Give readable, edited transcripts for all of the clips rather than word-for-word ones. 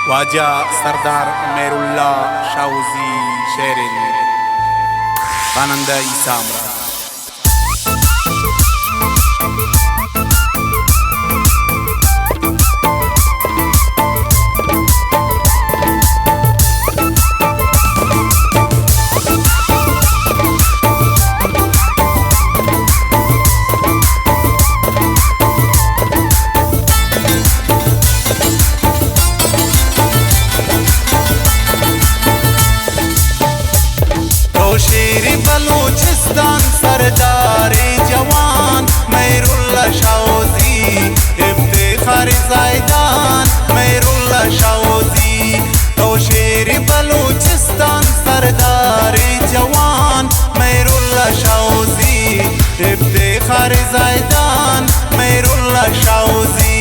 वाजा सरदार मेरुल्ला शाहुजी शेरिन खानंदा ईसामरा शेर बलूचिस्तान सरदारे जवान मेरुल्ला शाहुजी इफ्तिखार ज़ायदान मेरुल्ला शाहुजी। तो शेर बलूचिस्तान सरदारे जवान मेरुल्ला शाहुजी इफ्तिखार ज़ायदान मेरुल्ला शाहुजी।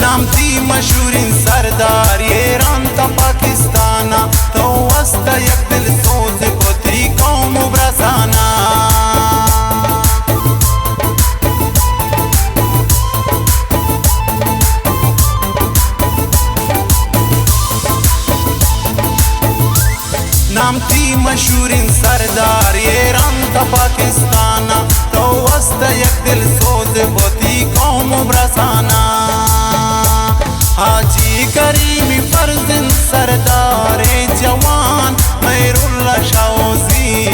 नाम थी मशहूरीन सरदार ईरान था पाकिस्ताना। तो वस्ता एक दिल सोच पोतरी कौम ब्रसाना। नाम थी मशहूरीन सरदार ईरान था पाकिस्ताना। तो वस्ता एक दिल सोच पोतरी कौम ब्रसाना। हाजी करीमी फर्जंद सरदारे जवान मेरुल्ला शाहुजी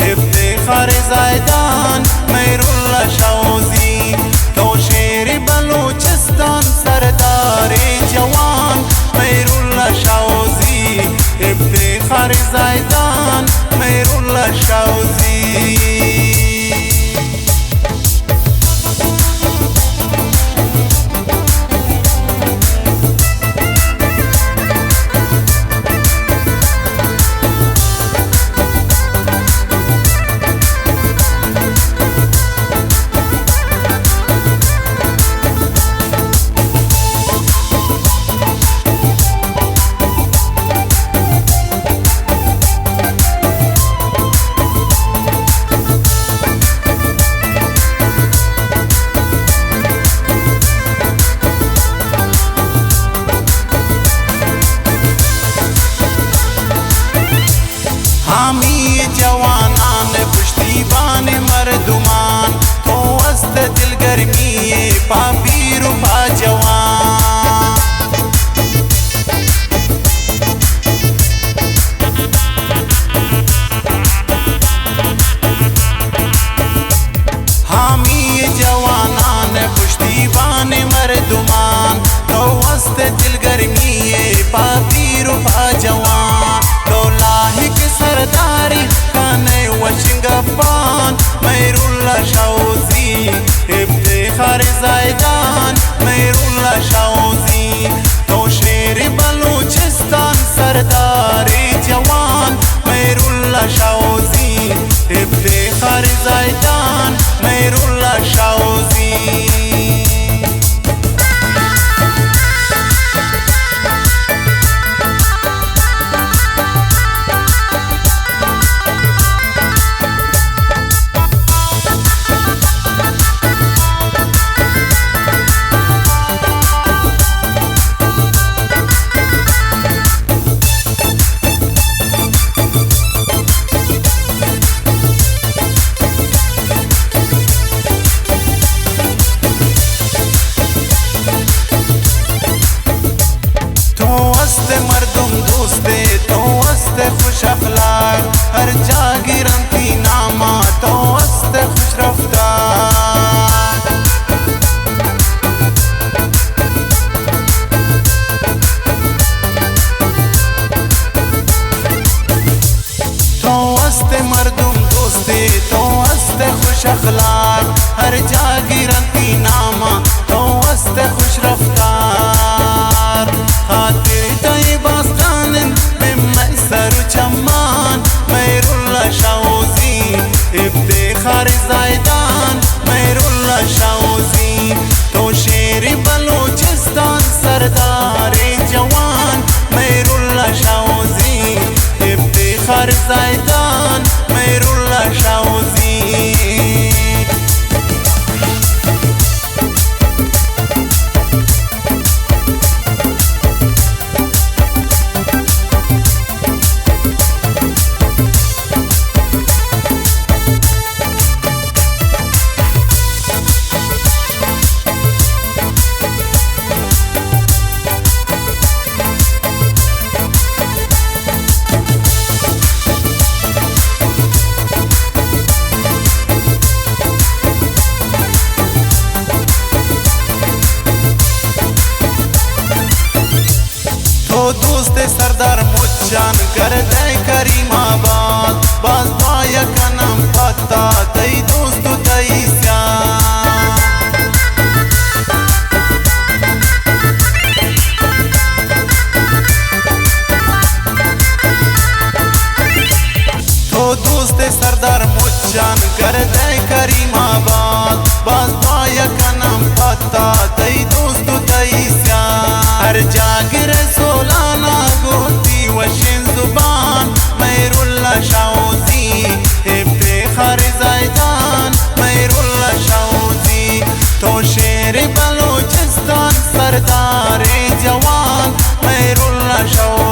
इफ्तिखार ज़ायदान मेरुल्ला शाहुजी। तो शेर बलूचिस्तान सरदारे जवान मेरुल्ला शाहुजी इफ्तिखार ज़ायदान मेरुल्ला शाहुजी। हामी जवानान पुश्तीबान मर्दुमान। तो वस्त दिल गर्मी पापी रुपा जवान। हामी जवानान पुश्तीबान मर्दुमान। तो वस्त दिल गर्मी पापी रुपा जवान। तो लाहिक सरदारी खाने वशिंगपान मेरुल्ला शाहुजी इफ्तिखार ज़ायदान मेरुल्ला शाहुजी। तो शेर बलूचिस्तान सरदारे जवान मेरुल्ला शाहुजी इफ्तिखार ज़ायदान मेरुल्ला शाहुजी। मर्दुम दोस्ते तो वस्त खुश अखलाक हर जागिरन की नामा तो वस्त खुश रफ्तार। अखलाक हर जागीरती नामा तो वस्त खुश रफ्तार खातिर तैयबास्तान में मैसर चमान मैरुल्ला शाउजी इफ्तिखार जायदान मैरुल्ला शाउजी तो शेर बलूचिस्तान सरदार जवान मैरुल्ला शाउजी इफ्तिखार जायदान मैरुल्ला शाउजी दोस्त सरदार मुच्चान कर दे करीमाबाद बाज बाया का नाम पता तई दोस्त तई तो दोस्त सरदार मुच्चान कर दे करीमाबाद बाज बाया का नाम पता तई दोस्त तई हर जागिर सोलाना गोती वशिन जुबान मैरुल्ला शाउजी इफ्तिखार जायदान मैरुल्ला शाउजी तो शेर बलूचिस्तान सरदार जवान मैरुल्ला शाउजी